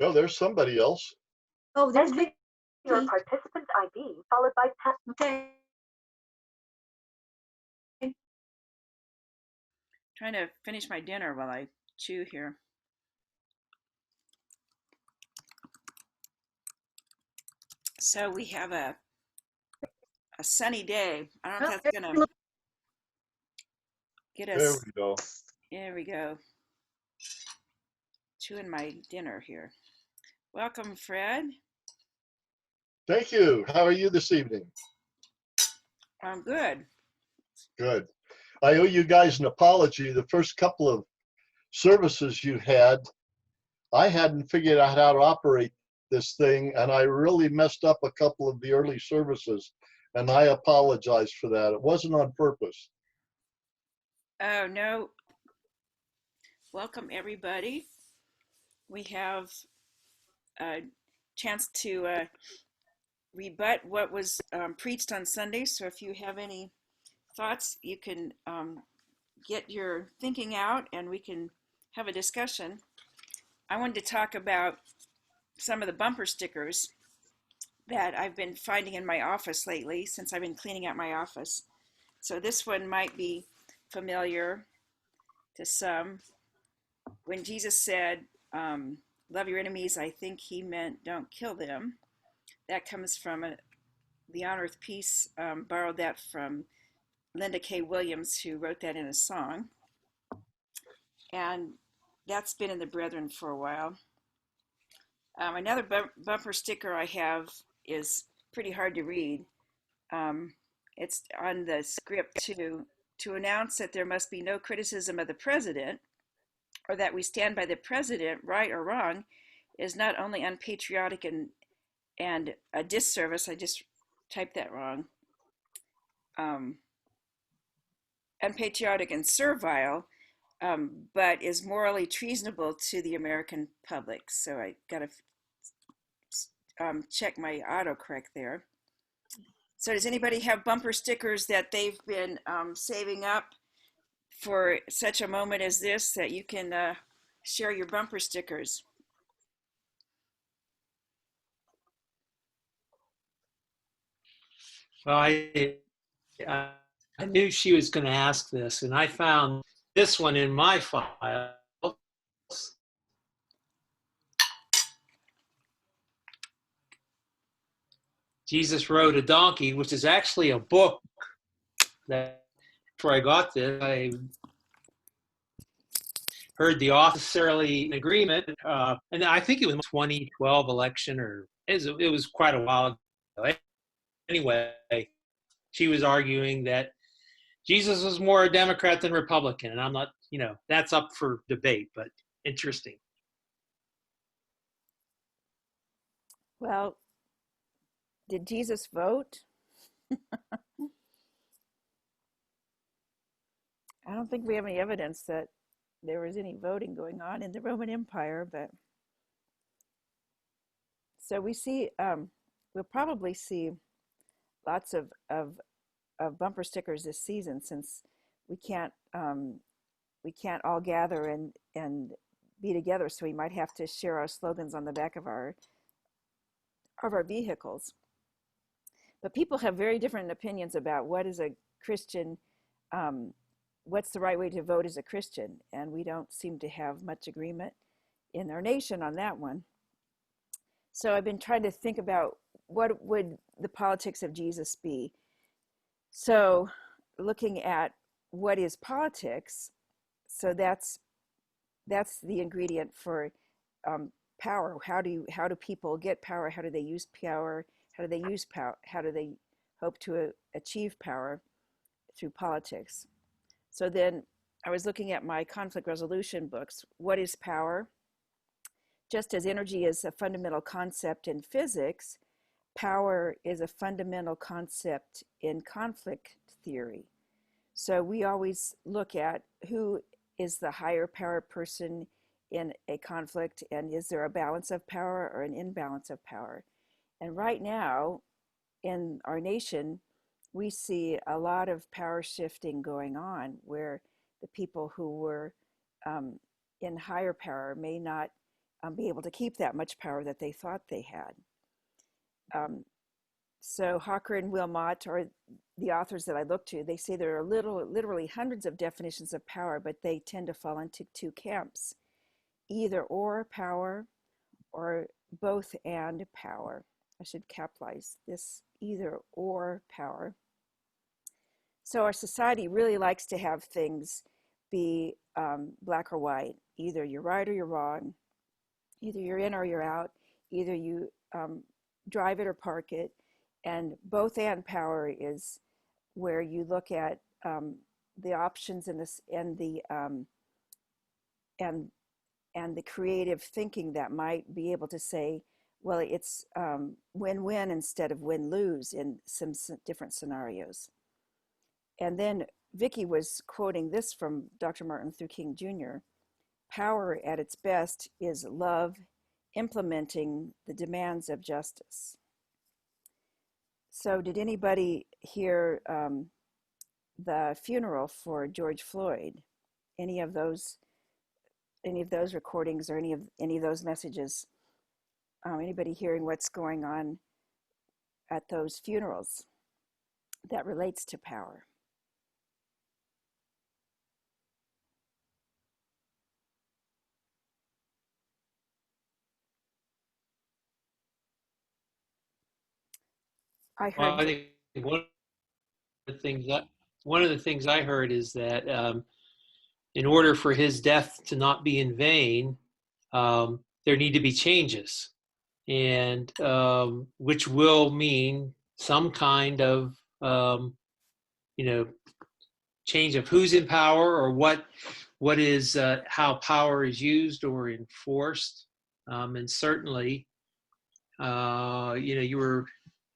Oh, there's somebody else. Oh, there's Enter your Vicky. participant ID followed by Okay. Trying to finish my dinner while I chew here. So we have a sunny day. I don't know if that's gonna get There us. we go. There we go. Chewing my dinner here. Welcome, Fred. Thank you. How are you this evening? I'm good. Good. I owe you guys an apology. The first couple of services you had, I hadn't figured out how to operate this thing, and I really messed up a couple of the early services, and I apologize for that. It wasn't on purpose. Oh, no. Welcome, everybody. We have a chance to rebut what was preached on Sunday. So if you have any thoughts, you can get your thinking out and we can have a discussion. I wanted to talk about some of the bumper stickers that I've been finding in my office lately since I've been cleaning out my office. So this one might be familiar to some. When Jesus said, love your enemies, I think he meant don't kill them. That comes from The Honor of Peace, borrowed that from Linda K. Williams, who wrote that in a song. And that's been in the Brethren for a while. Another bumper sticker I have is pretty hard to read. It's on the script to announce that there must be no criticism of the president, or that we stand by the president, right or wrong, is not only unpatriotic and a disservice. I just typed that wrong. Unpatriotic and servile, but is morally treasonable to the American public. So I got to check my autocorrect there. So does anybody have bumper stickers that they've been saving up for such a moment as this, that you can share your bumper stickers? Well, I knew she was going to ask this, and I found this one in my file. Jesus Rode a Donkey, which is actually a book that before I got this, I heard the author necessarily in agreement, and I think it was 2012 election, or it was quite a while ago. Anyway, she was arguing that Jesus was more a Democrat than Republican, and I'm not, that's up for debate, but interesting. Well, did Jesus vote? I don't think we have any evidence that there was any voting going on in the Roman Empire, but so we see, we'll probably see lots of bumper stickers this season, since we can't all gather and be together. So we might have to share our slogans on the back of our vehicles. But people have very different opinions about what is a Christian, what's the right way to vote as a Christian, and we don't seem to have much agreement in our nation on that one. So I've been trying to think about what would the politics of Jesus be. So looking at what is politics, so that's the ingredient for power. How do people get power? How do they use power? How do they use power? How do they hope to achieve power? Through politics. So then I was looking at my conflict resolution books. What is power? Just as energy is a fundamental concept in physics, power is a fundamental concept in conflict theory. So we always look at who is the higher power person in a conflict, and is there a balance of power or an imbalance of power? And right now in our nation, we see a lot of power shifting going on, where the people who were in higher power may not be able to keep that much power that they thought they had. So Hawker and Wilmot are the authors that I look to. They say there are literally hundreds of definitions of power, but they tend to fall into two camps: either or power, or both and power. I should capitalize this: either or power. So our society really likes to have things be black or white. Either you're right or you're wrong. Either you're in or you're out. Either you drive it or park it. And both and power is where you look at the options and the creative thinking that might be able to say, well, it's win-win instead of win-lose in some different scenarios. And then Vicki was quoting this from Dr. Martin Luther King Jr. Power at its best is love implementing the demands of justice. So did anybody hear the funeral for George Floyd? Any of those recordings or any of those messages? Anybody hearing what's going on at those funerals that relates to power? I heard. Well, I think one of the things I heard is that in order for his death to not be in vain, there need to be changes, and which will mean some kind of change of who's in power, or what is how power is used or enforced, and certainly you were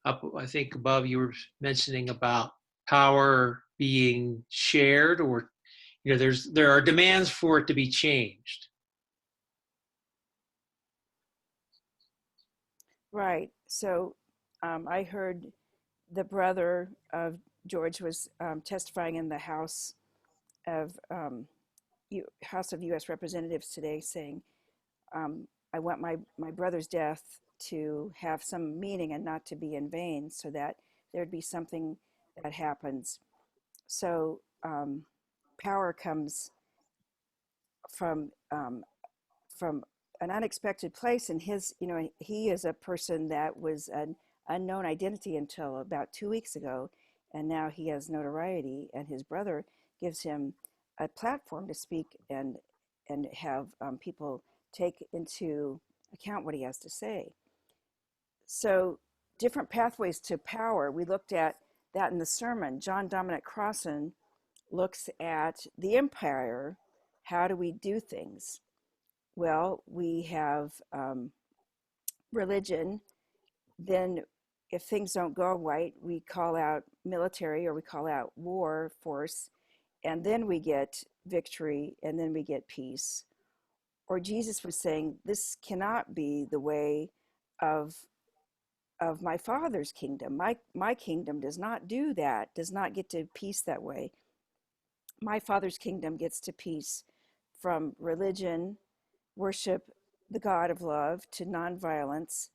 up, I think above, you were mentioning about power being shared, or there are demands for it to be changed. Right. So I heard the brother of George was testifying in the House of U.S. Representatives today, saying, I want my brother's death to have some meaning and not to be in vain, so that there'd be something that happens. So power comes from an unexpected place, and he is a person that was an unknown identity until about 2 weeks ago, and now he has notoriety, and his brother gives him a platform to speak and have people take into account what he has to say. So different pathways to power. We looked at that in the sermon. John Dominic Crossan looks at the empire. How do we do things? Well, we have religion. Then if things don't go right, we call out military, or we call out war force, and then we get victory, and then we get peace. Or Jesus was saying, this cannot be the way of my Father's kingdom. My kingdom does not do that, does not get to peace that way. My Father's kingdom gets to peace from religion, worship the God of love, to nonviolence.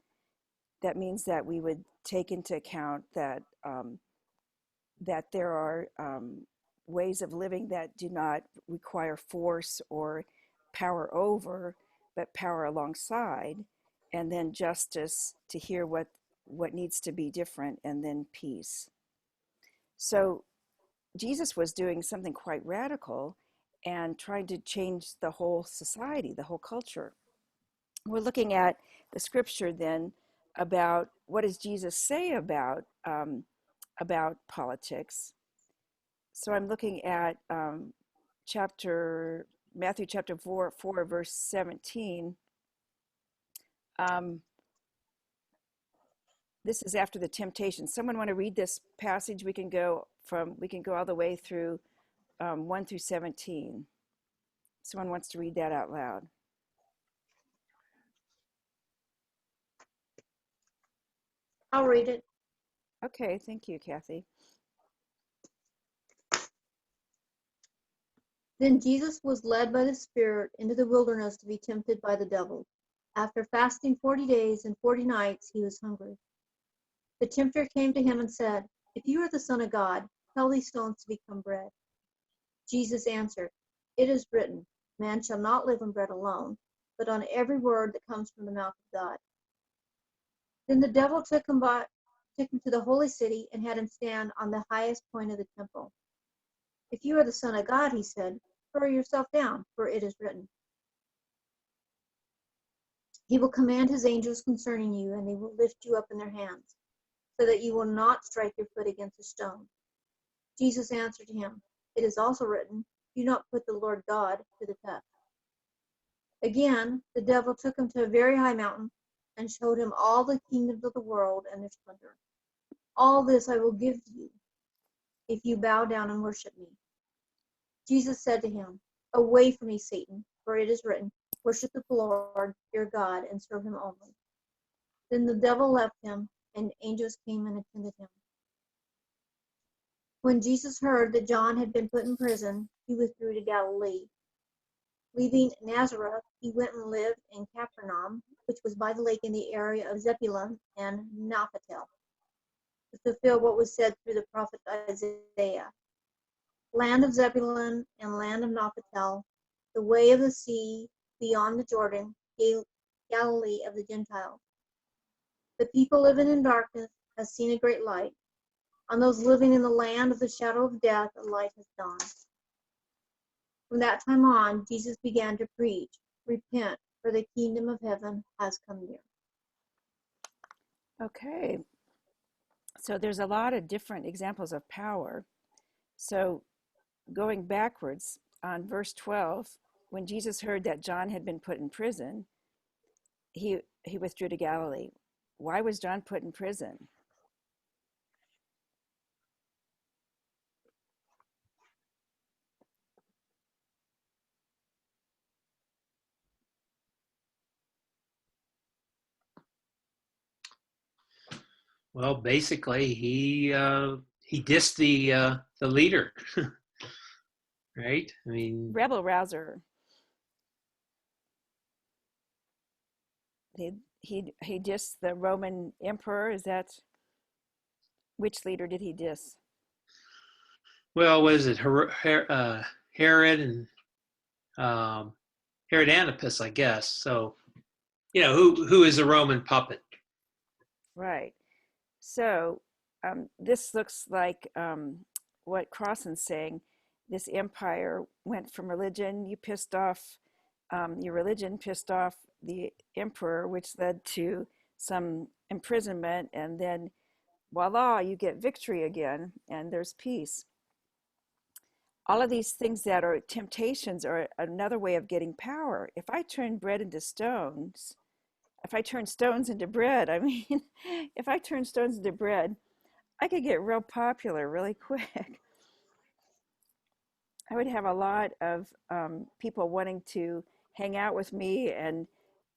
That means that we would take into account that that there are ways of living that do not require force or power over, but power alongside, and then justice to hear what needs to be different, and then peace. So Jesus was doing something quite radical and trying to change the whole society, the whole culture. We're looking at the scripture then about what does Jesus say about politics. So I'm looking at Matthew chapter 4 verse 17. This is after the temptation. Someone want to read this passage? We can go all the way through 1 through 17. Someone wants to read that out loud. I'll read it. Okay, thank you, Kathy. Then Jesus was led by the Spirit into the wilderness to be tempted by the devil. After fasting 40 days and 40 nights, he was hungry. The tempter came to him and said, "If you are the Son of God, tell these stones to become bread." Jesus answered, "It is written, man shall not live on bread alone, but on every word that comes from the mouth of God." Then the devil took him to the holy city and had him stand on the highest point of the temple. "If you are the Son of God," he said, "throw yourself down, for it is written, he will command his angels concerning you, and they will lift you up in their hands, so that you will not strike your foot against a stone." Jesus answered him, "It is also written, do not put the Lord God to the test." Again, the devil took him to a very high mountain and showed him all the kingdoms of the world and their splendor. "All this I will give you if you bow down and worship me." Jesus said to him, "Away from me, Satan, for it is written, worship the Lord your God and serve him only." Then the devil left him, and angels came and attended him. When Jesus heard that John had been put in prison, he withdrew to Galilee. Leaving Nazareth, he went and lived in Capernaum, which was by the lake in the area of Zebulun and Naphtali, to fulfill what was said through the prophet Isaiah. "Land of Zebulun and land of Naphtali, the way of the sea beyond the Jordan, Galilee of the Gentiles. The people living in darkness have seen a great light. On those living in the land of the shadow of death, a light has dawned." From that time on, Jesus began to preach, "Repent, for the kingdom of heaven has come near." Okay, so there's a lot of different examples of power. So going backwards on verse 12, when Jesus heard that John had been put in prison, he withdrew to Galilee. Why was John put in prison? Well, basically, he dissed the leader, right? I mean, Rebel rouser. He dissed the Roman emperor. Is that, which leader did he diss? well, what is it? Herod and Herod Antipas, I guess. So, who is a Roman puppet? Right. So this looks like what Crossan's saying. This empire went from religion. You pissed off your religion, pissed off the emperor, which led to some imprisonment, and then voila, you get victory again, and there's peace. All of these things that are temptations are another way of getting power. If I turn bread into stones, if I turn stones into bread, I mean, if I turn stones into bread, I could get real popular really quick. I would have a lot of people wanting to hang out with me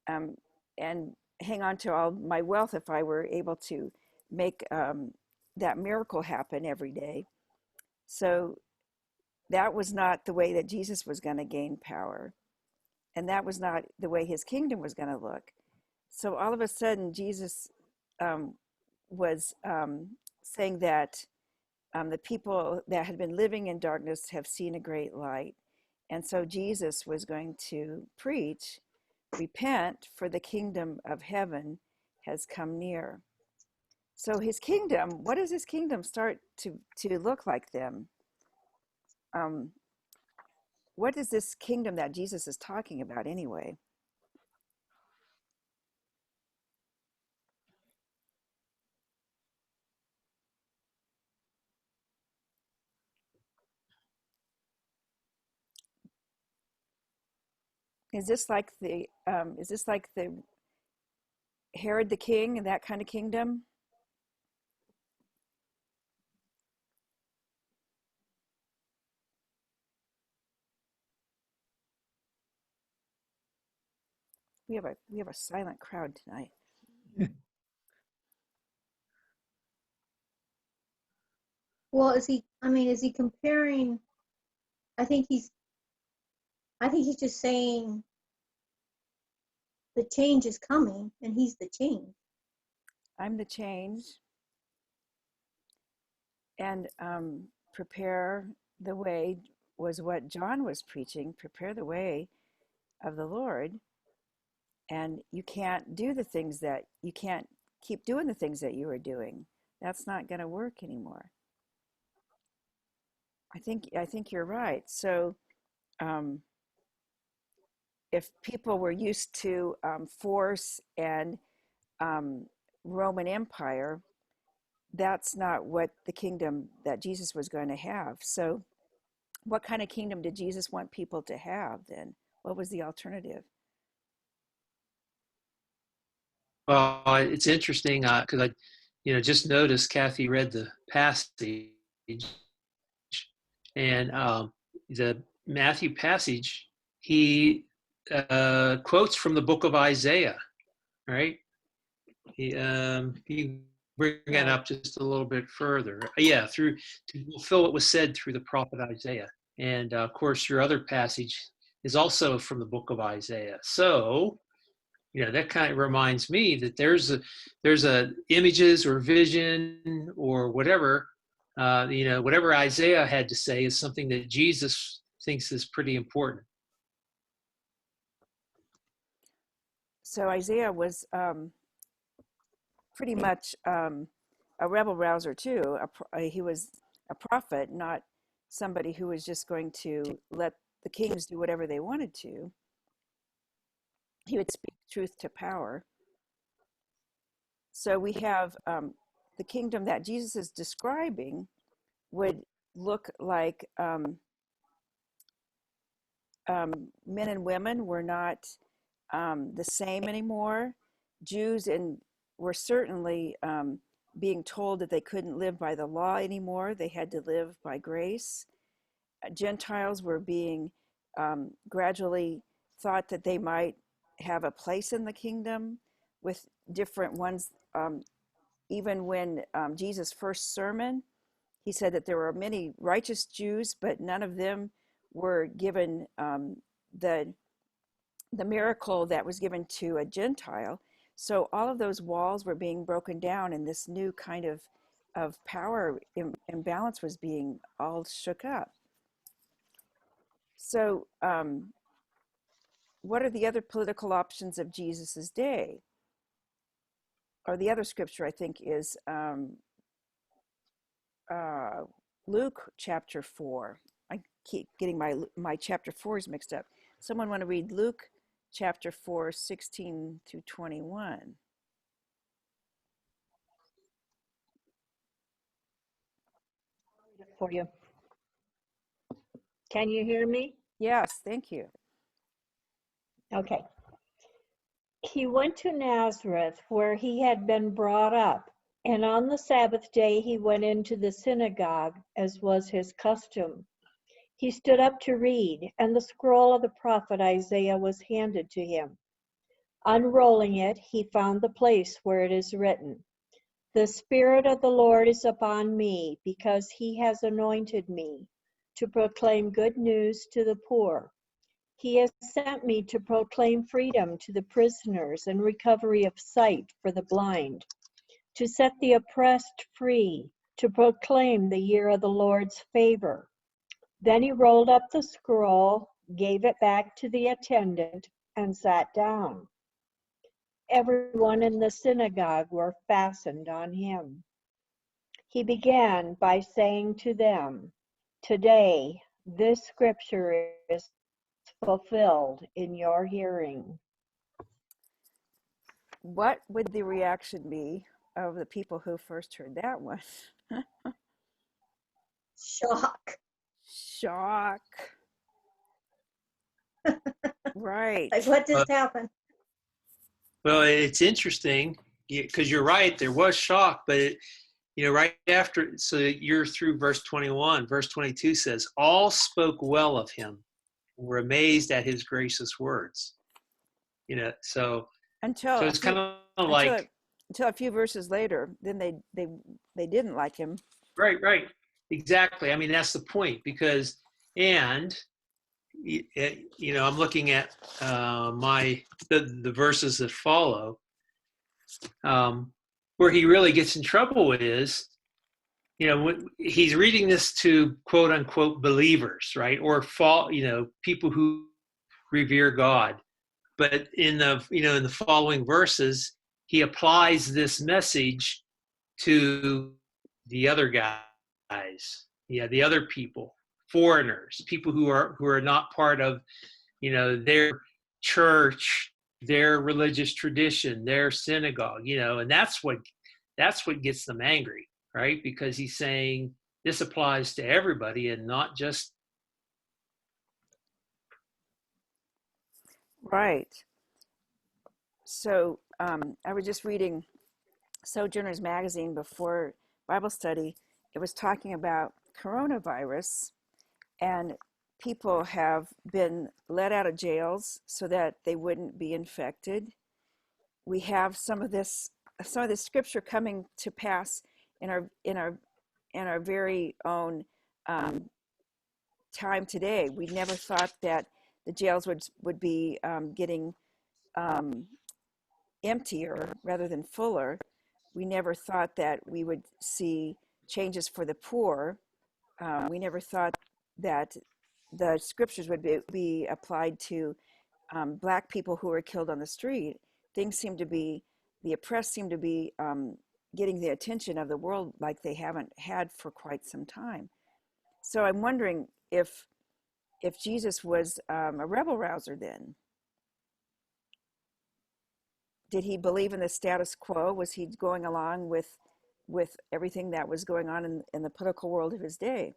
um, and hang on to all my wealth if I were able to make that miracle happen every day. So that was not the way that Jesus was going to gain power. And that was not the way his kingdom was going to look. So all of a sudden, Jesus was saying that the people that had been living in darkness have seen a great light. And so Jesus was going to preach, "Repent, for the kingdom of heaven has come near." So his kingdom, what does his kingdom start to look like then? Um, what is this kingdom that Jesus is talking about anyway? Is this like the Herod the king and that kind of kingdom? We have a silent crowd tonight. Well, is he comparing? I think he's just saying The change is coming, and he's the change. I'm the change. And prepare the way was what John was preaching. Prepare the way of the Lord. And you can't do the things that you can't keep doing the things that you were doing. That's not going to work anymore. I think you're right. So if people were used to force and Roman Empire, that's not what the kingdom that Jesus was going to have. So what kind of kingdom did Jesus want people to have then? What was the alternative? Well, it's interesting because I just noticed Kathy read the passage, and the Matthew passage, he quotes from the book of Isaiah, right? He bring that up just a little bit further. Yeah, through to fulfill what was said through the prophet Isaiah. And of course, your other passage is also from the book of Isaiah. So, that kind of reminds me that there's a images or vision or whatever, whatever Isaiah had to say is something that Jesus thinks is pretty important. So Isaiah was pretty much a rebel rouser too. He was a prophet, not somebody who was just going to let the kings do whatever they wanted to. He would speak truth to power. So we have the kingdom that Jesus is describing would look like men and women were not the same anymore. Jews were certainly being told that they couldn't live by the law anymore. They had to live by grace. Gentiles were being gradually thought that they might have a place in the kingdom with different ones. Even when Jesus' first sermon, he said that there were many righteous Jews, but none of them were given the miracle that was given to a Gentile. So all of those walls were being broken down, and this new kind of power imbalance was being all shook up. So what are the other political options of Jesus's day? Or the other scripture, I think, is Luke chapter 4. I keep getting my chapter 4s mixed up. Someone want to read Luke chapter 4, 16 through 21? For you. Can you hear me? Yes, thank you. Okay. He went to Nazareth, where he had been brought up, and on the Sabbath day he went into the synagogue, as was his custom. He stood up to read, and the scroll of the prophet Isaiah was handed to him. Unrolling it, he found the place where it is written, "The Spirit of the Lord is upon me, because he has anointed me to proclaim good news to the poor. He has sent me to proclaim freedom to the prisoners and recovery of sight for the blind, to set the oppressed free, to proclaim the year of the Lord's favor." Then he rolled up the scroll, gave it back to the attendant, and sat down. Everyone in the synagogue were fastened on him. He began by saying to them, "Today, this scripture is fulfilled in your hearing." What would the reaction be of the people who first heard that one? Shock. Shock. Right. Like, what just happened? Well, it's interesting because you're right. There was shock, but right after, so you're through verse 21. Verse 22 says, "All spoke well of him, were amazed at his gracious words." So it's kind of like until a few verses later, then they didn't like him. right, exactly. I mean, that's the point, because and I'm looking at the verses that follow, where he really gets in trouble is, when he's reading this to quote unquote believers, right? Or people who revere God. But in the following verses, he applies this message to the other guys, the other people, foreigners, people who are not part of, their church, their religious tradition, their synagogue, and that's what gets them angry, right? Because he's saying this applies to everybody and not just. Right. So I was just reading Sojourners Magazine before Bible study. It was talking about coronavirus, and people have been let out of jails so that they wouldn't be infected. We have some of this scripture coming to pass in our very own time today. We never thought that the jails would be getting emptier rather than fuller. We never thought that we would see changes for the poor. We never thought that the scriptures would be applied to Black people who were killed on the street. The oppressed seem to be getting the attention of the world like they haven't had for quite some time. So I'm wondering if Jesus was a rebel rouser then. Did he believe in the status quo? Was he going along with everything that was going on in the political world of his day?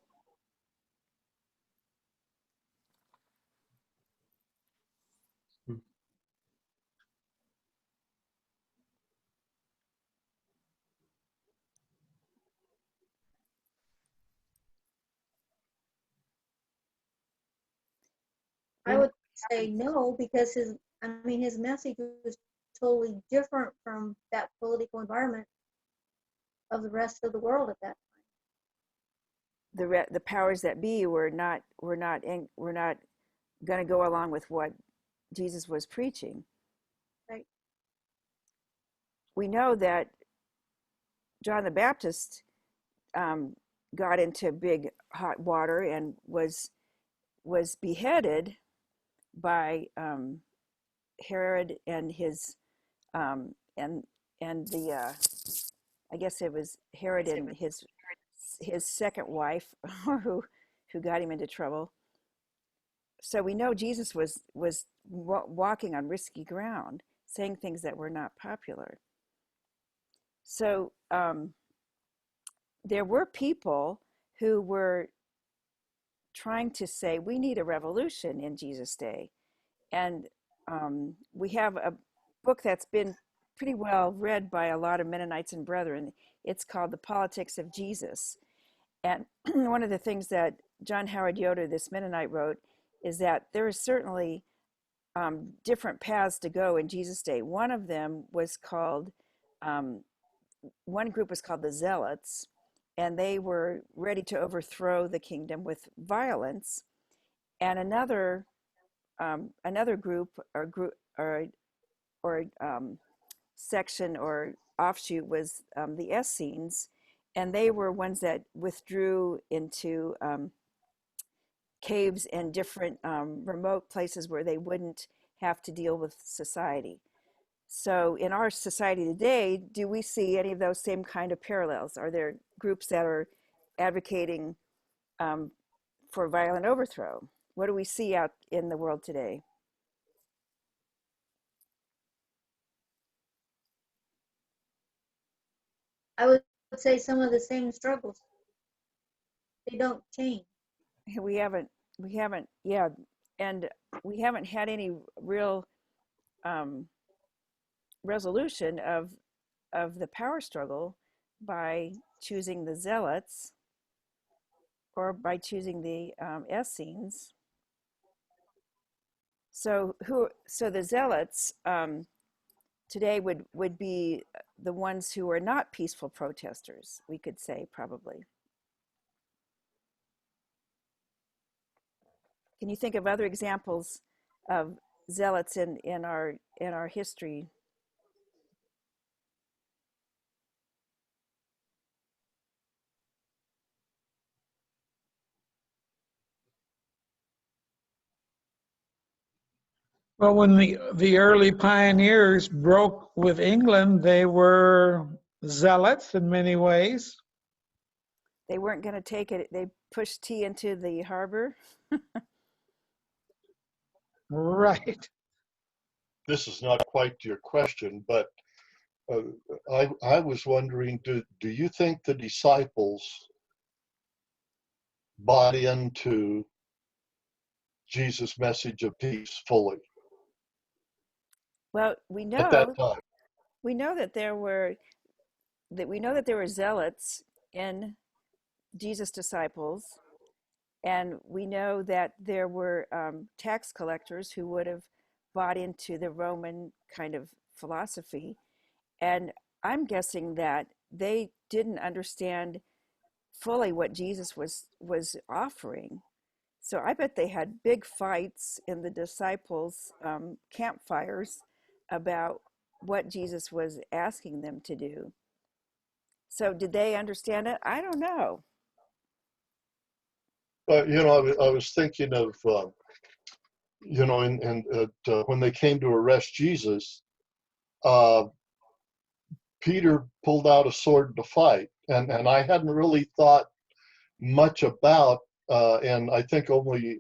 I would say no, because his message was totally different from that political environment of the rest of the world at that time. The powers that be were not going to go along with what Jesus was preaching. Right. We know that John the Baptist got into big hot water and was beheaded by Herod and his and the I guess it was Herod and his second wife who got him into trouble. So we know Jesus was walking on risky ground, saying things that were not popular. So there were people who were trying to say we need a revolution in Jesus' day. And we have a book that's been pretty well read by a lot of Mennonites and Brethren. It's called The Politics of Jesus. And one of the things that John Howard Yoder, this Mennonite, wrote is that there are certainly different paths to go in Jesus' day. One of them was called, one group was called the Zealots, and they were ready to overthrow the kingdom with violence. And another group or section or offshoot was the Essenes, and they were ones that withdrew into caves and different remote places where they wouldn't have to deal with society. So in our society today, do we see any of those same kind of parallels? Are there groups that are advocating for violent overthrow? What do we see out in the world today? I would say some of the same struggles. They don't change. We haven't, yeah, and we haven't had any real resolution of the power struggle by choosing the Zealots or by choosing the Essenes. So the Zealots today would be the ones who are not peaceful protesters, we could say, probably. Can you think of other examples of zealots in our history? Well, when the early pioneers broke with England, they were zealots in many ways. They weren't going to take it. They pushed tea into the harbor. Right. This is not quite your question, but uh, I was wondering, do you think the disciples bought into Jesus' message of peace fully Well, at that time? we know that there were zealots in Jesus' disciples, and we know that there were tax collectors who would have bought into the Roman kind of philosophy. And I'm guessing that they didn't understand fully what Jesus was offering. So I bet they had big fights in the disciples' campfires about what Jesus was asking them to do. So did they understand it? I don't know. But I was thinking of when they came to arrest Jesus, uh, Peter pulled out a sword to fight, and I hadn't really thought much about, and I think only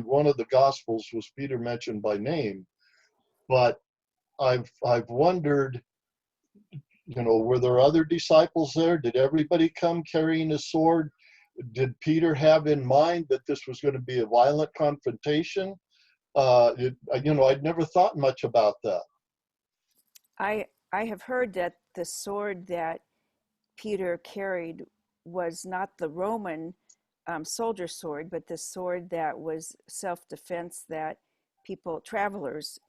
one of the Gospels was Peter mentioned by name. But I've wondered, were there other disciples there? Did everybody come carrying a sword? Did Peter have in mind that this was going to be a violent confrontation? I'd never thought much about that. I have heard that the sword that Peter carried was not the Roman soldier sword, but the sword that was self-defense that travelers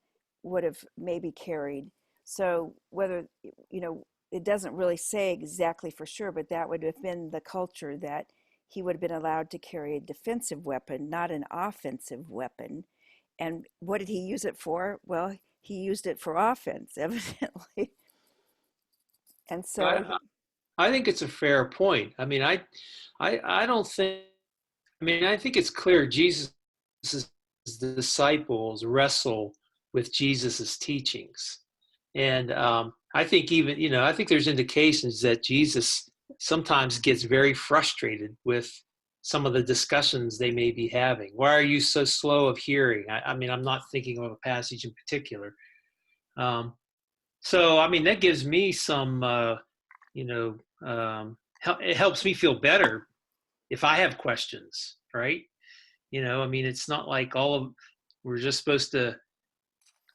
would have maybe carried. So whether, it doesn't really say exactly for sure, but that would have been the culture, that he would have been allowed to carry a defensive weapon, not an offensive weapon. And what did he use it for? Well, he used it for offense, evidently. And so, I think it's a fair point. I mean, I don't think. I mean, I think it's clear Jesus' disciples wrestle with Jesus's teachings, and I think I think there's indications that Jesus sometimes gets very frustrated with some of the discussions they may be having. Why are you so slow of hearing? I mean, I'm not thinking of a passage in particular. So, I mean, that gives me some, it helps me feel better if I have questions, right? I mean, it's not like we're just supposed to,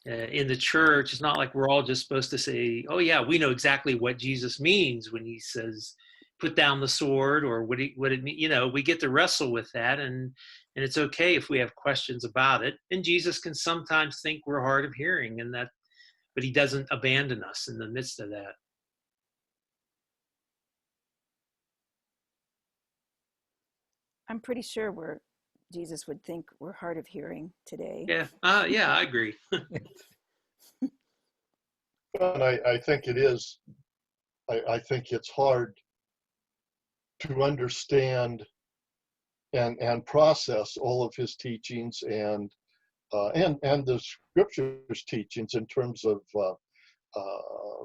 in the church, it's not like we're all just supposed to say, oh yeah, we know exactly what Jesus means when he says, put down the sword, or what it mean. We get to wrestle with that, and it's okay if we have questions about it. And Jesus can sometimes think we're hard of hearing, but he doesn't abandon us in the midst of that. I'm pretty sure Jesus would think we're hard of hearing today. Yeah, I agree. And I think it is. I think it's hard to understand and process all of his teachings and the scriptures teachings in terms of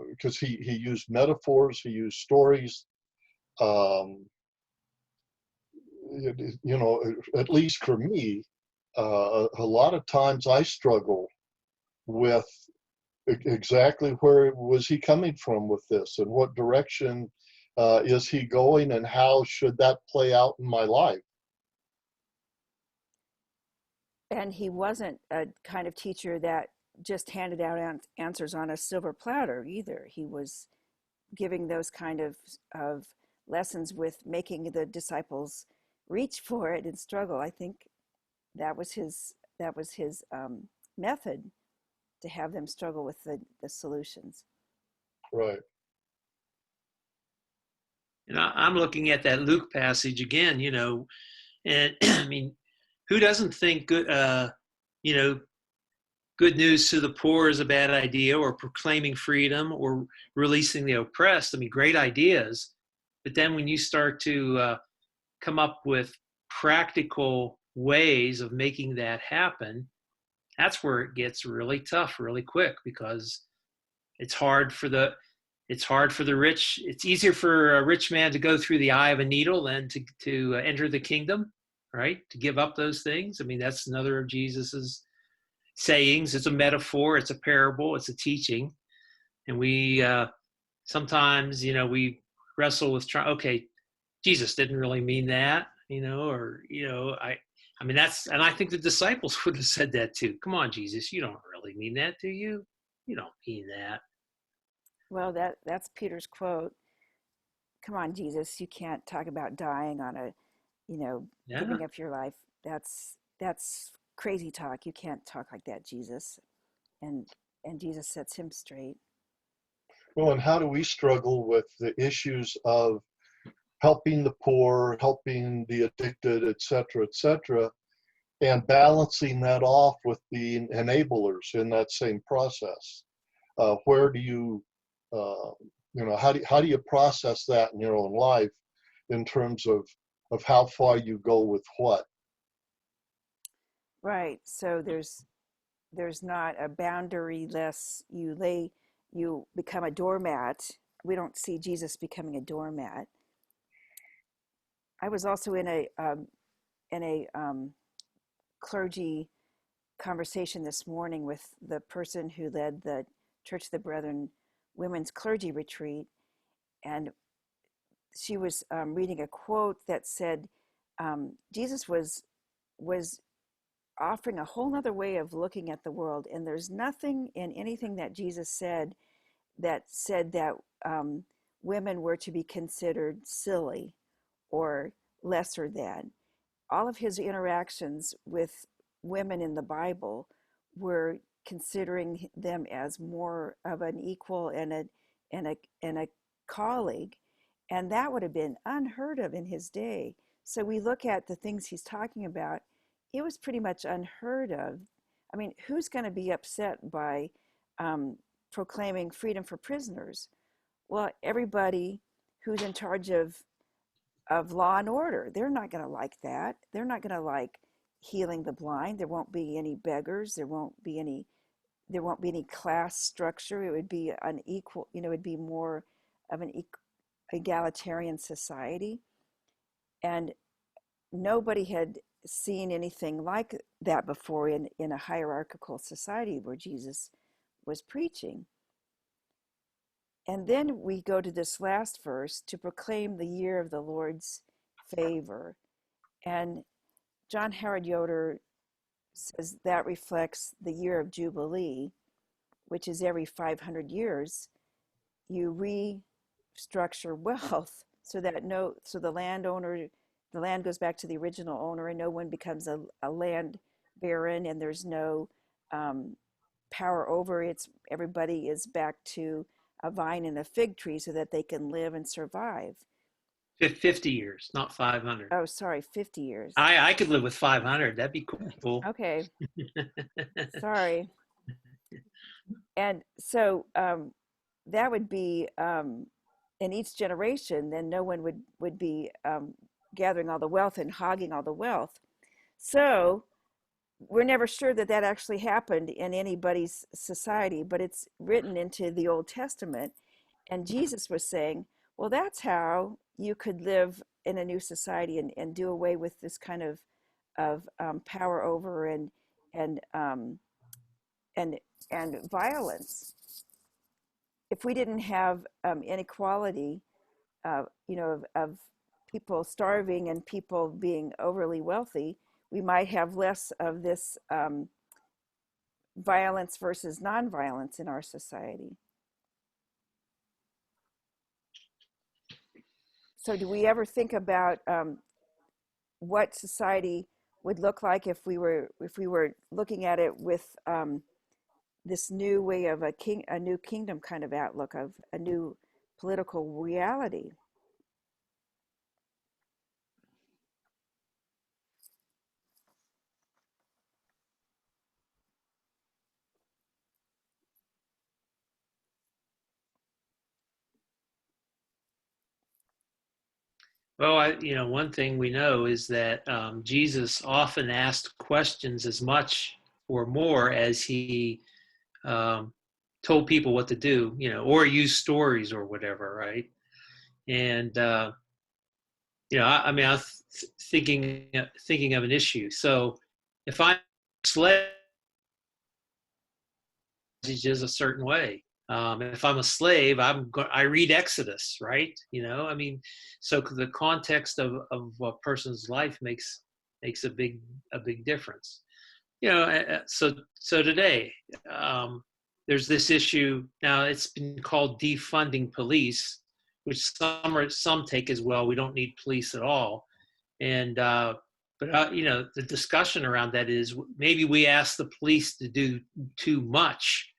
because he used metaphors, he used stories. At least for me, a lot of times I struggle with exactly where was he coming from with this, and what direction is he going, and how should that play out in my life. And he wasn't a kind of teacher that just handed out answers on a silver platter either. He was giving those kind of lessons with making the disciples reach for it and struggle. I think that was his method, to have them struggle with the solutions. Right. And I'm looking at that Luke passage again, and I mean, who doesn't think good, you know, good news to the poor is a bad idea, or proclaiming freedom, or releasing the oppressed? I mean, great ideas. But then when you start to come up with practical ways of making that happen, that's where it gets really tough really quick, because it's hard for the rich. It's easier for a rich man to go through the eye of a needle than to enter the kingdom, right? To give up those things. I mean, that's another of Jesus's sayings. It's a metaphor, it's a parable, it's a teaching. And we sometimes, we wrestle with okay, Jesus didn't really mean that, I mean, and I think the disciples would have said that too. Come on, Jesus, you don't really mean that, do you? You don't mean that. Well, that's Peter's quote. Come on, Jesus, you can't talk about dying on a, Yeah. giving up your life. That's crazy talk. You can't talk like that, Jesus. And Jesus sets him straight. Well, and how do we struggle with the issues of helping the poor, helping the addicted, et cetera, and balancing that off with being enablers in that same process? Where do you, how do you process that in your own life in terms of how far you go with what? Right. So there's not a boundaryless, you become a doormat. We don't see Jesus becoming a doormat. I was also in a clergy conversation this morning with the person who led the Church of the Brethren women's clergy retreat, and she was reading a quote that said Jesus was offering a whole nother way of looking at the world, and there's nothing in anything that Jesus said that women were to be considered silly or lesser than. All of his interactions with women in the Bible were considering them as more of an equal and a colleague, and that would have been unheard of in his day. So we look at the things he's talking about, it was pretty much unheard of. I mean, who's going to be upset by proclaiming freedom for prisoners? Well, everybody who's in charge of law and order, they're not going to like that. They're not going to like healing the blind. There won't be any beggars. There won't be any class structure. It would be unequal. It would be more of an egalitarian society, and nobody had seen anything like that before in a hierarchical society where Jesus was preaching. And then we go to this last verse, to proclaim the year of the Lord's favor. And John Howard Yoder says that reflects the year of Jubilee, which is every 500 years. You restructure wealth so that the land goes back to the original owner, and no one becomes a land baron, and there's no power over it. Everybody is back to a vine and a fig tree so that they can live and survive. 50 years, not 500. Oh, sorry, 50 years. I could live with 500. That'd be cool. Okay. Sorry. And so that would be in each generation, then no one would be gathering all the wealth and hogging all the wealth. So we're never sure that actually happened in anybody's society, but it's written into the Old Testament. And Jesus was saying, well, that's how you could live in a new society and do away with this kind of power over and violence. If we didn't have inequality, of people starving and people being overly wealthy, we might have less of this violence versus nonviolence in our society. So do we ever think about what society would look like if we were looking at it with this new way of a new kingdom kind of outlook, of a new political reality? Well, one thing we know is that Jesus often asked questions as much or more as he told people what to do, or use stories or whatever, right? And I was thinking of an issue. So if I'm a slave, is a certain way. If I'm a slave, I read Exodus, right? So the context of a person's life makes a big difference. So today, there's this issue now. It's been called defunding police, which some take as well. We don't need police at all, and the discussion around that is maybe we ask the police to do too much,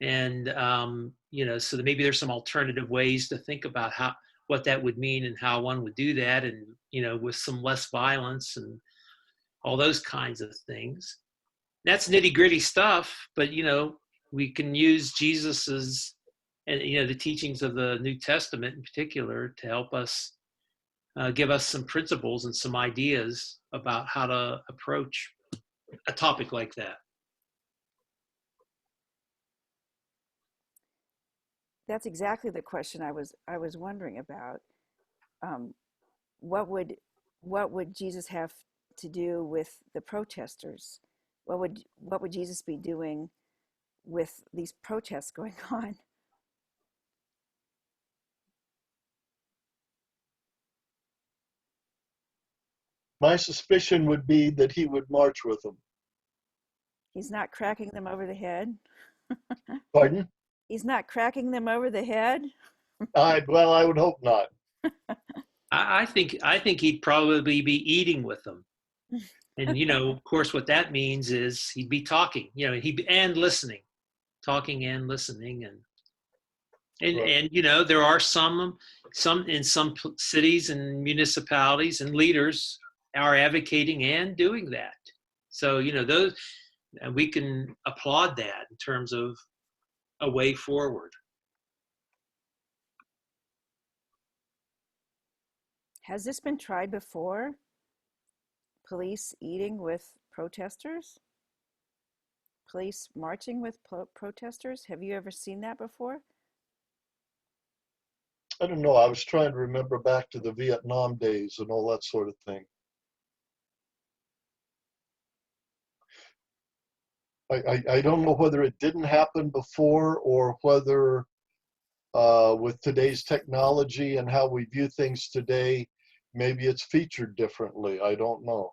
and so that maybe there's some alternative ways to think about what that would mean and how one would do that, and with some less violence and all those kinds of things. That's nitty gritty stuff, but we can use Jesus's and the teachings of the New Testament in particular to help us give us some principles and some ideas about how to approach a topic like that. That's exactly the question I was wondering about. What would Jesus have to do with the protesters? What would Jesus be doing with these protests going on? My suspicion would be that he would march with them. He's not cracking them over the head. Pardon? He's not cracking them over the head. Well, I would hope not. I think he'd probably be eating with them. And, of course, what that means is he'd be talking, and listening, talking and listening. And Right. there are some in some cities and municipalities and leaders are advocating and doing that. So, those, and we can applaud that in terms of a way forward. Has this been tried before? Police eating with protesters? Police marching with protesters? Have you ever seen that before? I don't know. I was trying to remember back to the Vietnam days and all that sort of thing. I don't know whether it didn't happen before or whether with today's technology and how we view things today, maybe it's featured differently. I don't know.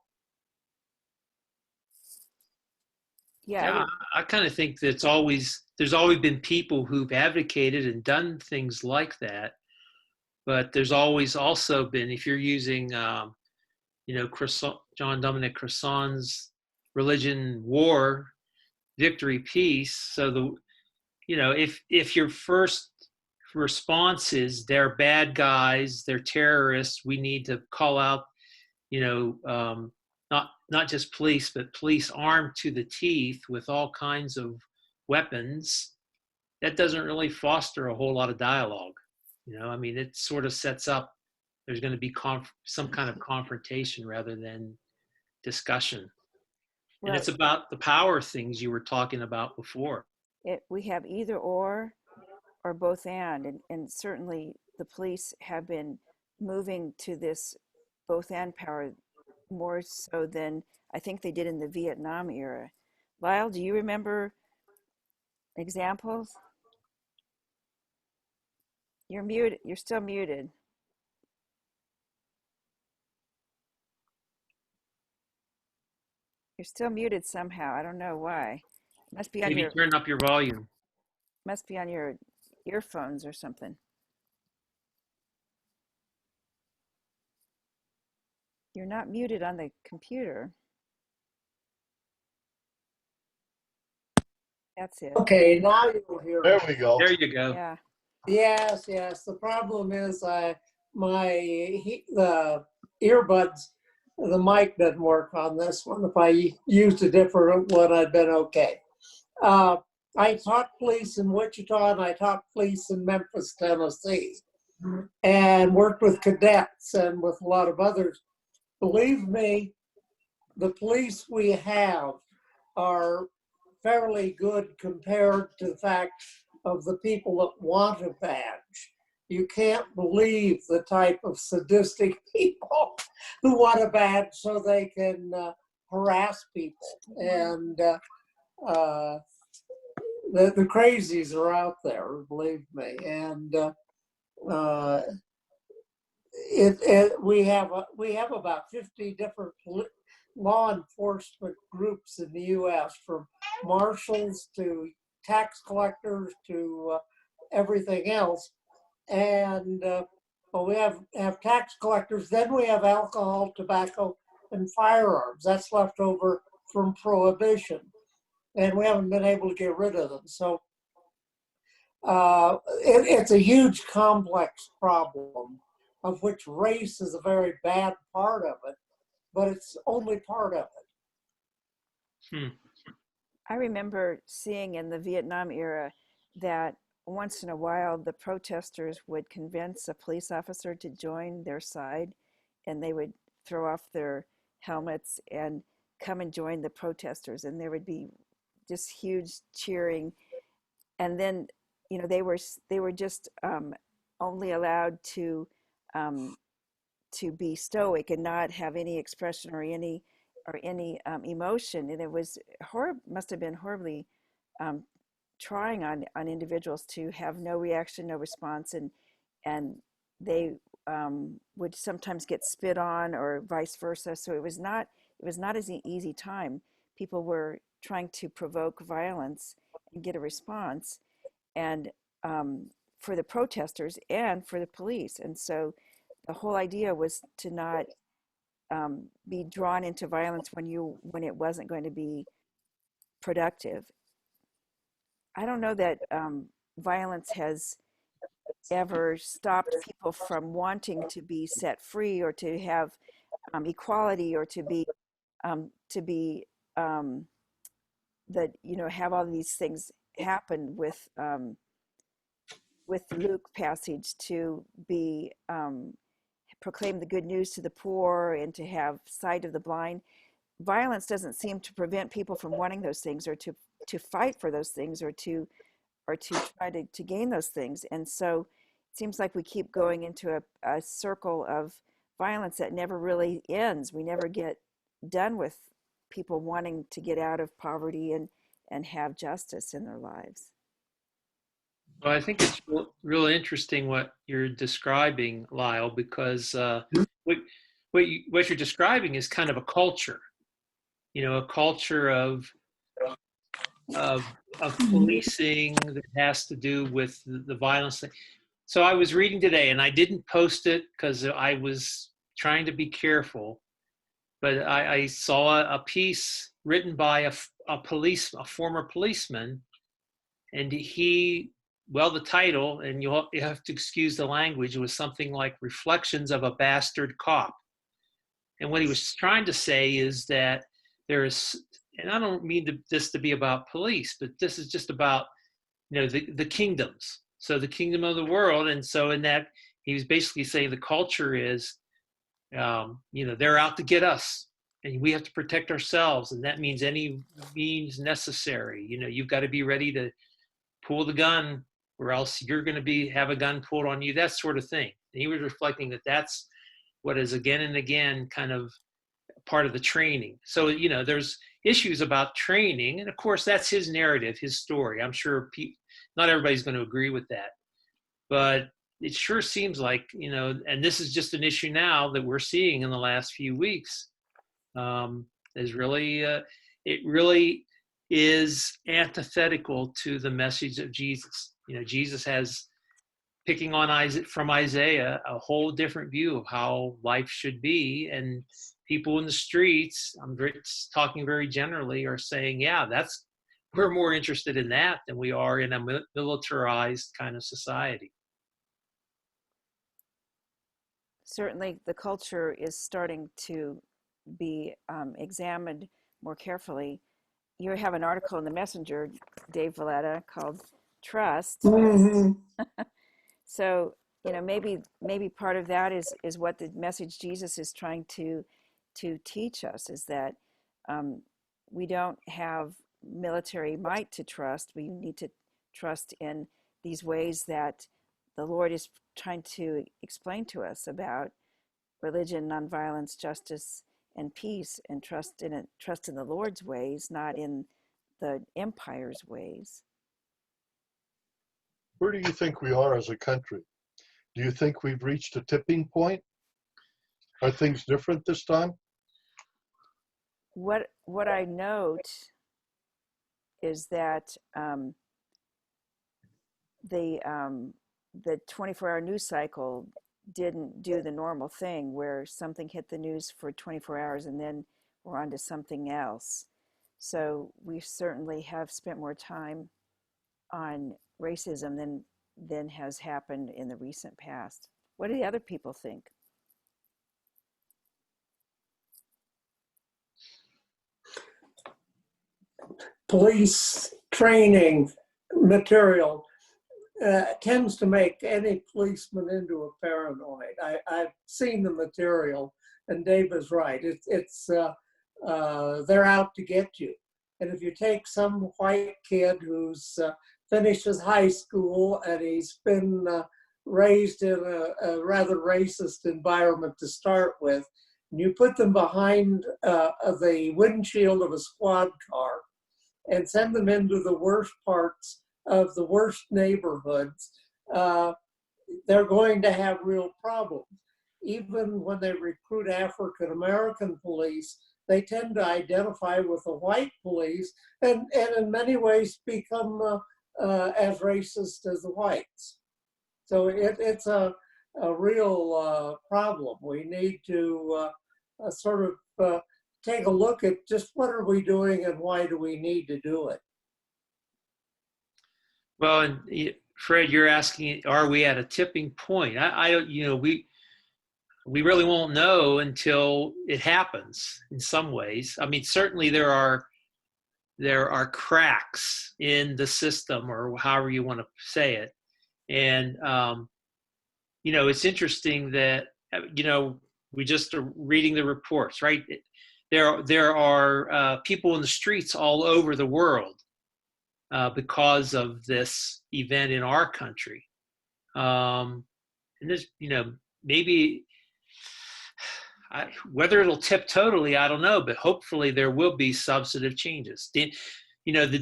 Yeah. I kind of think that there's always been people who've advocated and done things like that, but there's always also been, if you're using, John Dominic Cresson's religion, war, victory, peace. So if your first response is they're bad guys, they're terrorists, we need to call out, not just police, but police armed to the teeth with all kinds of weapons, that doesn't really foster a whole lot of dialogue. It sort of sets up, there's going to be some kind of confrontation rather than discussion. Well, and it's about the power things you were talking about before. We have either or both and certainly the police have been moving to this both and power more so than I think they did in the Vietnam era. Lyle, do you remember examples? You're muted. You're still muted. You're still muted somehow. I don't know why. It must be on Maybe turn up your volume. Must be on your earphones or something. You're not muted on the computer. That's it. Okay, now you will hear me. There we go. There you go. Yeah. Yes. The problem is the earbuds, the mic doesn't work on this one. If I used a different one, I'd been okay. I taught police in Wichita and I taught police in Memphis, Tennessee. and worked with cadets and with a lot of others. Believe me, the police we have are fairly good compared to the fact of the people that want a badge. You can't believe the type of sadistic people who want a badge so they can harass people. And the crazies are out there, believe me. And we have about 50 different law enforcement groups in the U.S., from marshals to tax collectors to everything else. And well, we have tax collectors. Then we have alcohol, tobacco, and firearms. That's left over from Prohibition, and we haven't been able to get rid of them. So it's a huge, complex problem, of which race is a very bad part of it, but it's only part of it. I remember seeing in the Vietnam era that once in a while the protesters would convince a police officer to join their side, and they would throw off their helmets and come and join the protesters, and there would be just huge cheering. And then, you know, they were just only allowed to be stoic and not have any expression or any emotion, and it was must have been horribly trying on individuals to have no reaction, no response, and they would sometimes get spit on or vice versa. So it was not an easy time. People were trying to provoke violence and get a response, and for the protesters and for the police. And so the whole idea was to not be drawn into violence when it wasn't going to be productive. I don't know that violence has ever stopped people from wanting to be set free or to have equality, or to be that, you know, have all these things happen with the Luke passage, to be proclaim the good news to the poor and to have sight of the blind. Violence doesn't seem to prevent people from wanting those things, or to fight for those things, or to try to gain those things. And so it seems like we keep going into a circle of violence that never really ends. We never get done with people wanting to get out of poverty and have justice in their lives. Well, I think it's really interesting what you're describing, Lyle, because what you're describing is kind of a culture, you know, a culture of policing that has to do with the violence thing. So I was reading today, and I didn't post it because I was trying to be careful, but I saw a piece written by a former policeman, and the title, and you have to excuse the language, was something like "Reflections of a Bastard Cop." And what he was trying to say is that there is, and I don't mean this to be about police, but this is just about, you know, the kingdoms. So the kingdom of the world. And so in that, he was basically saying the culture is, you know, they're out to get us, and we have to protect ourselves. And that means any means necessary. You know, you've got to be ready to pull the gun, or else you're going to have a gun pulled on you, that sort of thing. And he was reflecting that that's what is again and again kind of part of the training. So, you know, there's issues about training, and of course that's his narrative, his story. I'm sure not everybody's going to agree with that, but it sure seems like, you know, and this is just an issue now that we're seeing in the last few weeks, is really, it really is antithetical to the message of Jesus. You know, Jesus has, picking on from Isaiah, a whole different view of how life should be. And people in the streets, I'm talking very generally, are saying, yeah, we're more interested in that than we are in a militarized kind of society. Certainly the culture is starting to be examined more carefully. You have an article in the Messenger, Dave Valletta, called Trust. Mm-hmm. So you know, maybe part of that is what the message Jesus is trying to teach us, is that we don't have military might to trust. We need to trust in these ways that the Lord is trying to explain to us about religion, nonviolence, justice, and peace, and trust in the Lord's ways, not in the empire's ways. Where do you think we are as a country? Do you think we've reached a tipping point? Are things different this time? What I note is that the 24-hour news cycle didn't do the normal thing where something hit the news for 24 hours and then we're on to something else. So we certainly have spent more time on racism than has happened in the recent past. What do the other people think? Police training material tends to make any policeman into a paranoid. I've seen the material, and Dave is right. They're out to get you. And if you take some white kid who's finishes high school and he's been raised in a rather racist environment to start with, and you put them behind the windshield of a squad car and send them into the worst parts of the worst neighborhoods, they're going to have real problems. Even when they recruit African American police, they tend to identify with the white police and in many ways become as racist as the whites. So it's a real problem. We need to sort of take a look at just what are we doing and why do we need to do it. Well, and Fred, you're asking, are we at a tipping point? I don't, we really won't know until it happens in some ways. I mean, certainly there are cracks in the system, or however you want to say it. And, it's interesting that, we just are reading the reports, right? There are people in the streets all over the world because of this event in our country. And there's, maybe whether it'll tip totally, I don't know, but hopefully there will be substantive changes. The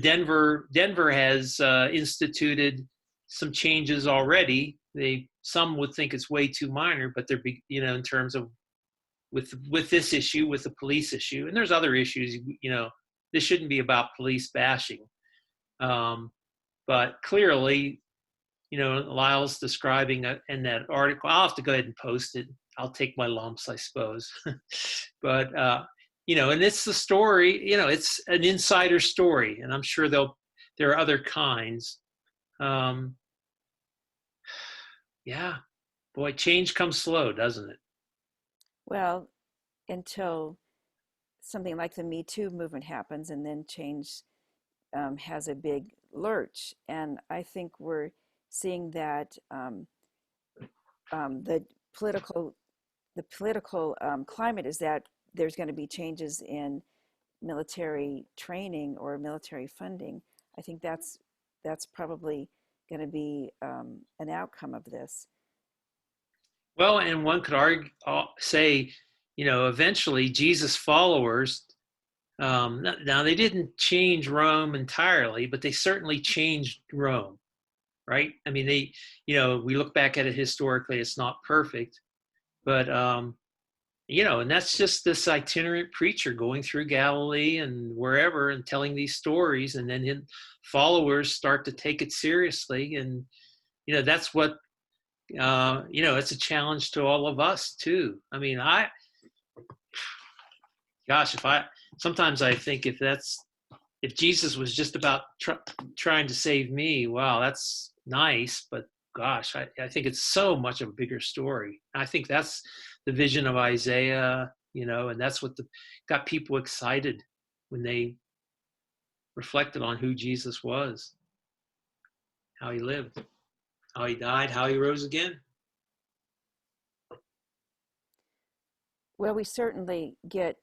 Denver has instituted some changes already. Some would think it's way too minor, but they're, in terms of with this issue, with the police issue, and there's other issues, this shouldn't be about police bashing. But clearly, Lyle's describing in that article, I'll have to go ahead and post it. I'll take my lumps, I suppose. But, and it's the story, it's an insider story, and I'm sure there are other kinds. Yeah, boy, change comes slow, doesn't it? Well, until something like the Me Too movement happens, and then change has a big lurch. And I think we're seeing that the political climate is that there's going to be changes in military training or military funding. I think that's probably going to be an outcome of this. Well, and one could say, eventually Jesus' followers, now they didn't change Rome entirely, but they certainly changed Rome, right? I mean, we look back at it historically, it's not perfect, but, and that's just this itinerant preacher going through Galilee and wherever and telling these stories, and then his followers start to take it seriously. And, that's what, it's a challenge to all of us too. I mean, sometimes I think if Jesus was just about trying to save me, wow, that's nice. But gosh, I think it's so much of a bigger story. I think that's the vision of Isaiah, and that's what got people excited when they reflected on who Jesus was, how he lived, how he died, how he rose again. Well, we certainly get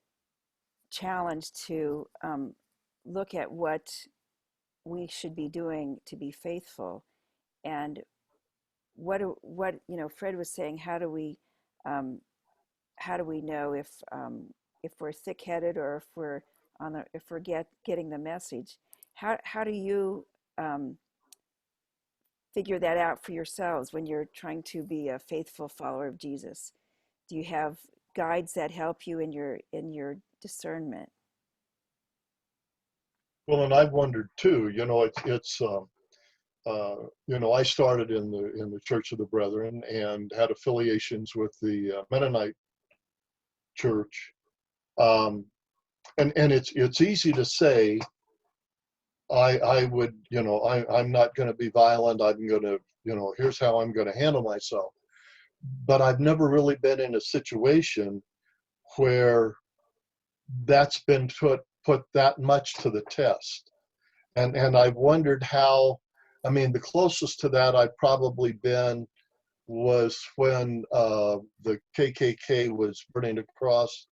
challenged to look at what we should be doing to be faithful, and what Fred was saying. Um, how do we know if we're thick-headed or if we're getting the message? How do you figure that out for yourselves when you're trying to be a faithful follower of Jesus? Do you have guides that help you in your discernment? Well, and I've wondered too. I started in the Church of the Brethren and had affiliations with the Mennonite Church, and it's easy to say I'm not going to be violent. I'm going to here's how I'm going to handle myself. But I've never really been in a situation where that's been put that much to the test. And I've wondered how, I mean, the closest to that I've probably been was when the KKK was burning a cross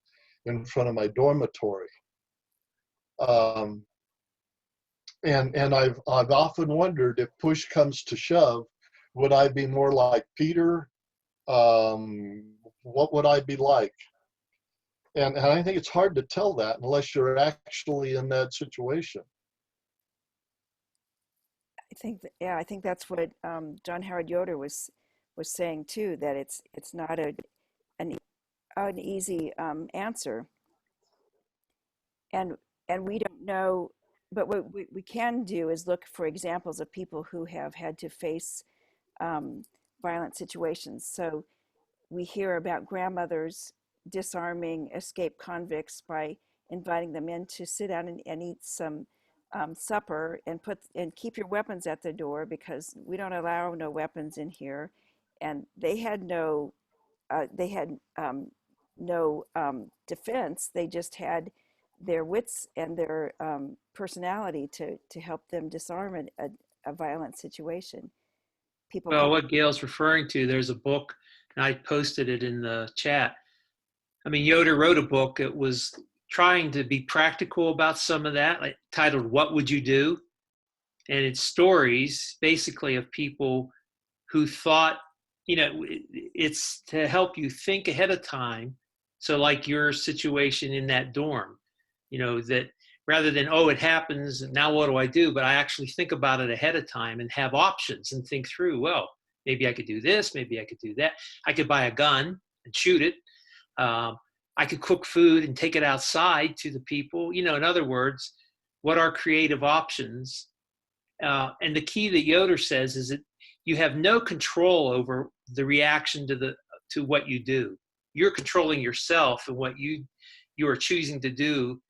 in front of my dormitory. And I've often wondered, if push comes to shove, would I be more like Peter? What would I be like? And I think it's hard to tell that unless you're actually in that situation. I think that's what John Howard Yoder was saying too. That it's not an easy answer, and we don't know. But what we can do is look for examples of people who have had to face violent situations. So we hear about grandmothers disarming escaped convicts by inviting them in to sit down and eat some supper and keep your weapons at the door, because we don't allow no weapons in here. And they had no defense. They just had their wits and their personality to help them disarm a violent situation. People Well, can, what Gail's referring to, there's a book, and I posted it in the chat. I mean, Yoder wrote a book that was trying to be practical about some of that, like, titled "What Would You Do?" And it's stories basically of people who thought, it's to help you think ahead of time. So like your situation in that dorm, that rather than, oh, it happens, now what do I do? But I actually think about it ahead of time and have options and think through, well, maybe I could do this, maybe I could do that. I could buy a gun and shoot it. I could cook food and take it outside to the people. In other words, what are creative options? And the key that Yoder says is that you have no control over the reaction to what you do. You're controlling yourself and what you are choosing to do.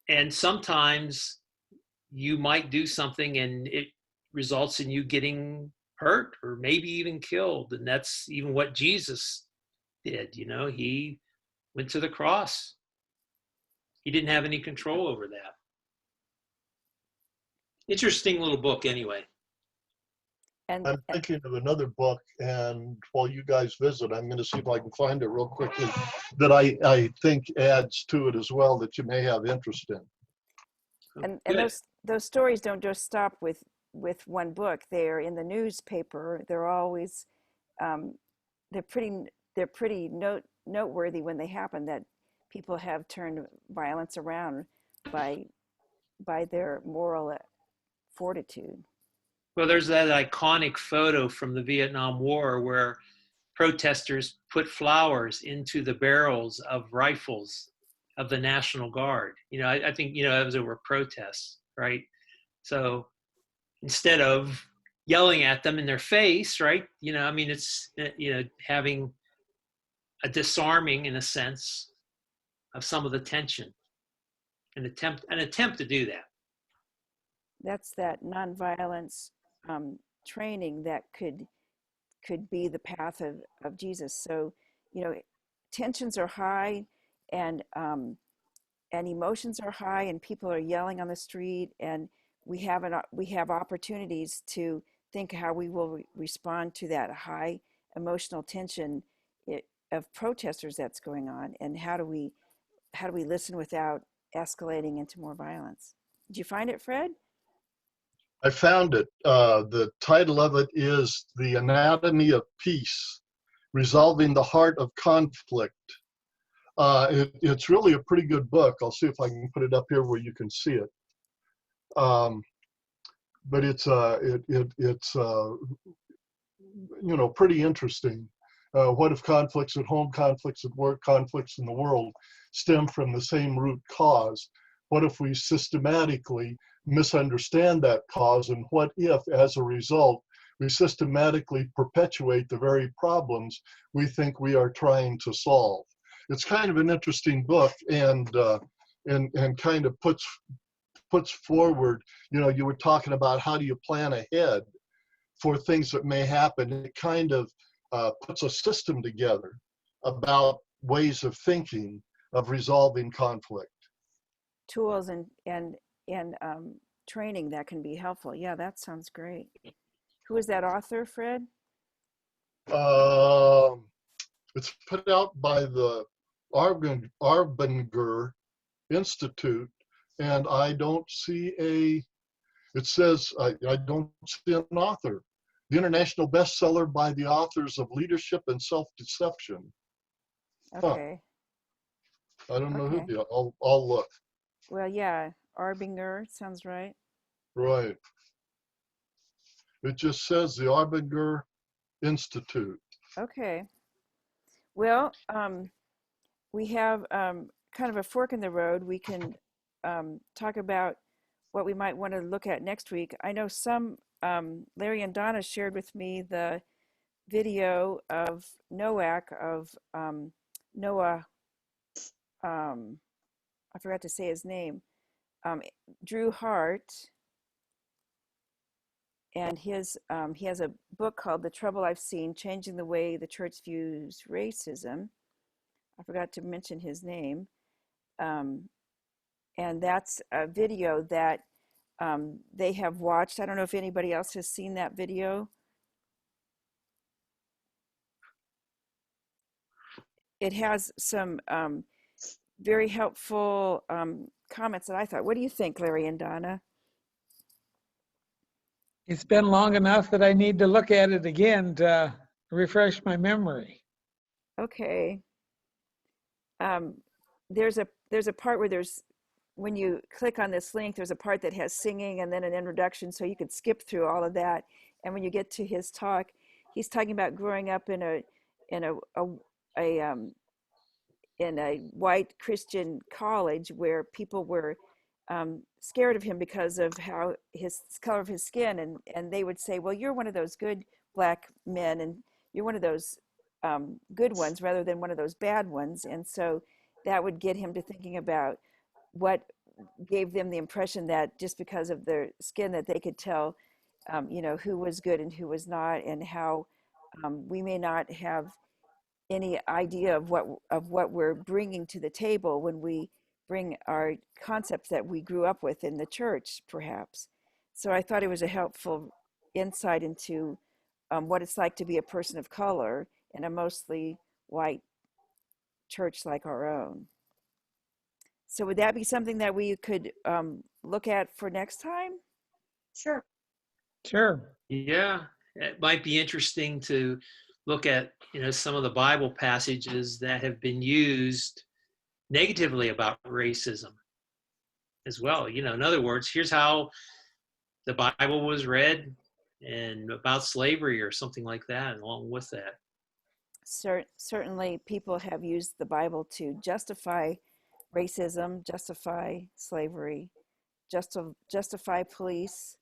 And sometimes you might do something and it results in you getting hurt or maybe even killed. And that's even what Jesus did. He went to the cross. He didn't have any control over that. Interesting little book anyway. and I'm thinking of another book, and while you guys visit, I'm going to see if I can find it real quickly that I think adds to it as well that you may have interest in. and Good. those stories don't just stop with one book. They're in the newspaper. They're always they're pretty noteworthy when they happen, that people have turned violence around by their moral fortitude. Well, there's that iconic photo from the Vietnam War where protesters put flowers into the barrels of rifles of the National Guard. I think, it was over protests, right? So instead of yelling at them in their face, right? It's, having a disarming, in a sense, of some of the tension, an attempt to do that. That's that nonviolence training that could be the path of Jesus. So, tensions are high, and emotions are high, and people are yelling on the street, and we have opportunities to think how we will respond to that high emotional tension. of protesters that's going on, and how do we listen without escalating into more violence? Did you find it, Fred? I found it. The title of it is The Anatomy of Peace, Resolving the Heart of Conflict. It's really a pretty good book. I'll see if I can put it up here where you can see it. But it's pretty interesting. What if conflicts at home, conflicts at work, conflicts in the world stem from the same root cause? What if we systematically misunderstand that cause? And what if, as a result, we systematically perpetuate the very problems we think we are trying to solve? It's kind of an interesting book, and kind of puts forward, you were talking about how do you plan ahead for things that may happen. It kind of puts a system together about ways of thinking of resolving conflict. Tools and training that can be helpful. Yeah, that sounds great. Who is that author, Fred? It's put out by the Arbinger Institute, and I don't see it says, I don't see an author. The international bestseller by the authors of Leadership and Self-Deception. Okay. I don't know Okay. who I'll look. Well, yeah, Arbinger sounds right. Right. It just says the Arbinger Institute. Okay. Well, we have kind of a fork in the road. We can talk about what we might want to look at next week. I know Larry and Donna shared with me the video of Noah, I forgot to say his name, Drew Hart, and he has a book called The Trouble I've Seen, Changing the Way the Church Views Racism. I forgot to mention his name. And that's a video that they have watched. I don't know if anybody else has seen that video. It has some very helpful comments that I thought. What do you think, Larry and Donna? It's been long enough that I need to look at it again to refresh my memory. Okay. There's a part where when you click on this link, there's a part that has singing and then an introduction, so you could skip through all of that. And when you get to his talk, he's talking about growing up in a white Christian college where people were scared of him because of how his color of his skin, and they would say, well, you're one of those good black men, and you're one of those good ones rather than one of those bad ones. And so that would get him to thinking about what gave them the impression that just because of their skin that they could tell who was good and who was not, and how we may not have any idea of what we're bringing to the table when we bring our concepts that we grew up with in the church, perhaps. So I thought it was a helpful insight into what it's like to be a person of color in a mostly white church like our own. So would that be something that we could look at for next time? Sure. Sure. Yeah, it might be interesting to look at, some of the Bible passages that have been used negatively about racism as well. In other words, here's how the Bible was read and about slavery or something like that, along with that. Certainly people have used the Bible to justify racism, justify slavery, justify police,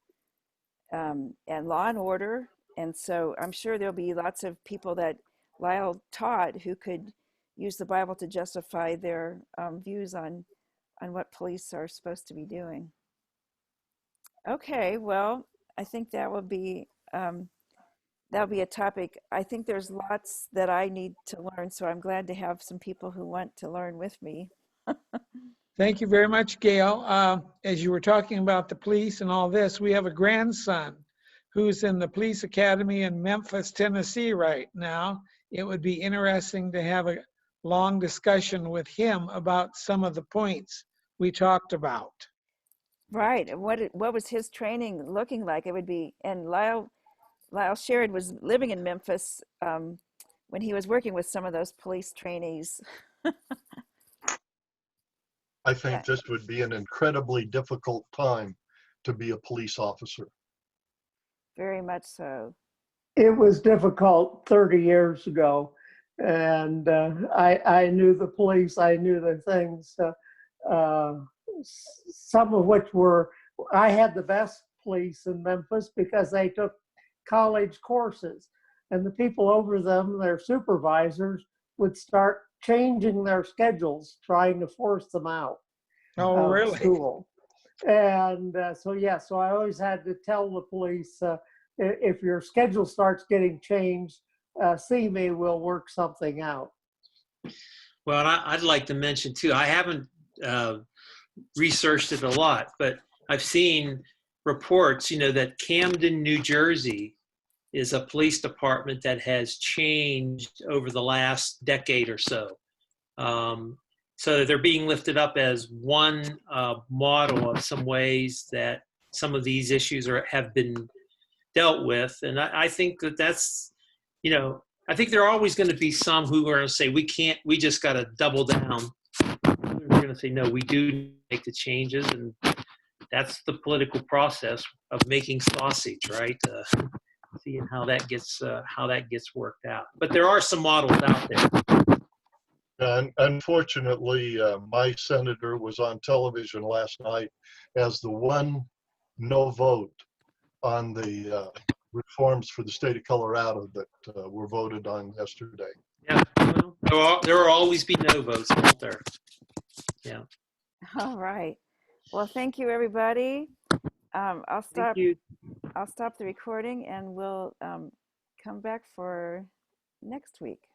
and law and order. And so I'm sure there'll be lots of people that Lyle taught who could use the Bible to justify their views on what police are supposed to be doing. Okay, well, I think that'll be a topic. I think there's lots that I need to learn, so I'm glad to have some people who want to learn with me. Thank you very much, Gail. As you were talking about the police and all this, we have a grandson who's in the police academy in Memphis, Tennessee right now. it would be interesting to have a long discussion with him about some of the points we talked about. Right. And what was his training looking like? It would be, and Lyle Sherrod was living in Memphis when he was working with some of those police trainees. I think this would be an incredibly difficult time to be a police officer. Very much so. It was difficult 30 years ago, and I knew the police, I knew the things, some of which were, I had the best police in Memphis because they took college courses, and the people over them, their supervisors, would start changing their schedules, trying to force them out Oh, of really? school. And so I always had to tell the police, if your schedule starts getting changed, see me, we'll work something out. Well, and I'd like to mention too, I haven't researched it a lot, but I've seen reports, that Camden, New Jersey is a police department that has changed over the last decade or so. So they're being lifted up as one model of some ways that some of these issues have been dealt with. And I think that's, I think there are always going to be some who are going to say, we just got to double down. They're going to say, no, we do make the changes. And that's the political process of making sausage, right? Seeing how that gets worked out. But there are some models out there. And unfortunately, my senator was on television last night as the one no vote on the reforms for the state of Colorado that were voted on yesterday. Yeah, well, there will always be no votes, won't there? Yeah. All right. Well, thank you, everybody. I'll stop the recording, and we'll come back for next week.